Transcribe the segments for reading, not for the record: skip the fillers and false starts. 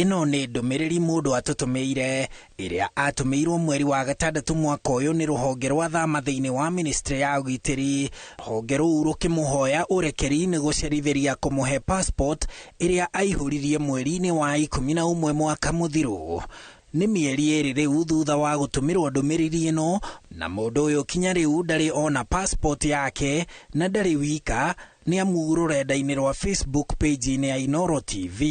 Ino nĩ ndũmĩrĩri mũndũ atũtũmĩire ĩrĩa atũmĩirwo mweri wa gatandatũ mwaka ũyũ nĩ rũhonge rwa thama thĩinĩ wa ministry ya ũgitĩri. Rũhonge rũu rũkĩmũhoya ũrekeri nĩ gũcerithĩria kũmũhe passport ĩrĩa aihũririe mweri-inĩ wa 11 mwaka mũthiru. Nĩ mĩeri ĩrĩ rĩu thutha wa gũtũmĩrwo ndũmĩrĩri ĩno, na mũndũ ũyũ kinya rĩu ndarĩ ona passport yake na ndarĩ wika, nĩ amu rũrenda-inĩ rwa Facebook page-inĩ ya Inooro TV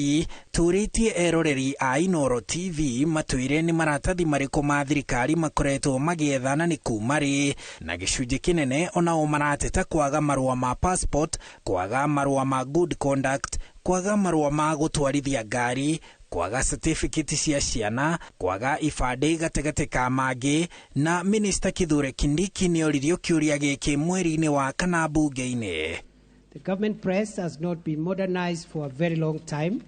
tũrĩtie eroreri a Inooro TV matwĩre nĩ maratathi marĩkũ ma thirikari makoretwo magĩetha na nĩ kuma rĩ, na gĩcunjĩ kĩnene onao marateta kwaga marũa ma passport, kwaga marũa ma good conduct, kwaga marũa ma gũtwarithia ngari, kwaga certificate cia ciana, kwaga ibandĩ gatagatĩ ka mangĩ. Na Minister Kithure Kindiki nĩ oririo kĩũria gĩkĩ mweri-inĩ wa kana mbunge-inĩ. The government press has not been modernized for a very long time.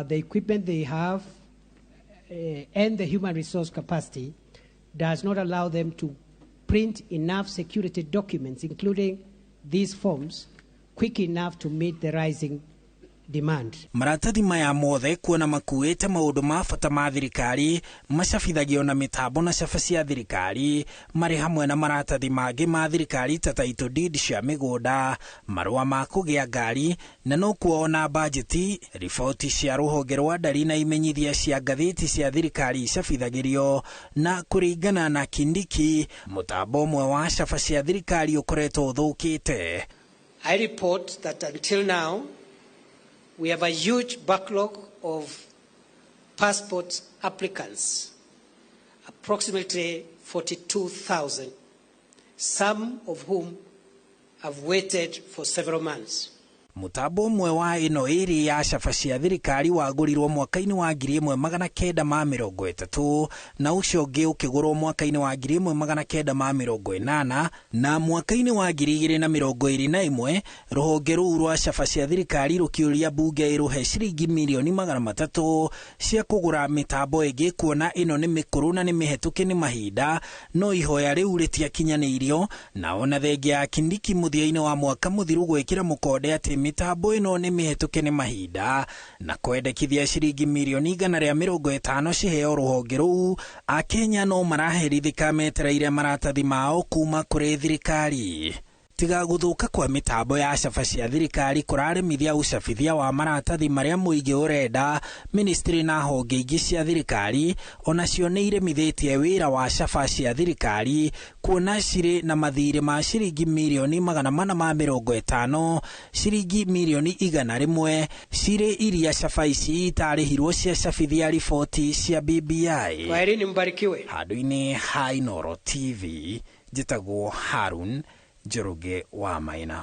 The equipment they have and the human resource capacity does not allow them to print enough security documents, including these forms, quick enough to meet the rising demand. Maratathi maya mothe kuona makuĩte maũndũ ma bata ma thirikari macabithagio na mĩtambo na caba cia thirikari, marĩ hamwe na maratathi mangĩ ma thirikari ta title deed cia mĩgũnda, marũa ma kũgĩa ngari, na no kuona bajeti, riboti cia rũhonge rwa ndari na imenyithia cia ngathĩti cia thirikari icabithagĩrio. Na kũringana na Kindiki, mũtambo ũmwe wa caba cia thirikari ũkoretwo ũthũkĩte. I report that until now we have a huge backlog of passport applicants, approximately 42,000, some of whom have waited for several months. Mũtambo ũmwe wa ĩno ĩrĩ ya caba cia thirikari wagũrirwo mwaka-inĩ wa 1930 na ũcio ũngĩ ũkĩgũrwo mwaka-inĩ wa 1980, na mwaka-inĩ wa 2021 rũhonge rũu rwa caba cia thirikari rũkĩũria bunge ĩrũhe ciringi mirioni 300 cia kũgũra mĩtambo ĩngĩ, kuona ĩno nĩ mĩkũrũ na nĩ mĩhetũke nĩ mahinda, no ihoya rĩu rĩtiakinyanĩirio. Na ona thengia ya Kindiki mũthia-inĩ wa mwaka mũthiru gwĩkĩra mũkonde atĩ mĩtambo ĩno nĩ mĩhetũke nĩ mahinda na kwendekithia ciringi mirioni 150 ciheo rũhonge rũu, Akenya no maraherithĩka metereire maratathi mao kuma kũrĩ thirikari. Tiga gũthũka kwa mĩtambo ya caba cia thirikari kũraremithia ũcabithia wa maratathi marĩa mũingĩ ũrenda, ministry na honge ingĩ cia thirikari onacio nĩ iremithĩtie wĩra wa caba cia thirikari, kuona cirĩ na mathirĩ ma ciringi mirioni 450, ciringi mirioni 100 cirĩ iria caba ici itarĩhirwo cia cabithia riboti cia BBI. Kwaherini, mbarikiwe. Handũ-inĩ ha Inooro TV, njĩtagwo Harun Njoroge wa Maina.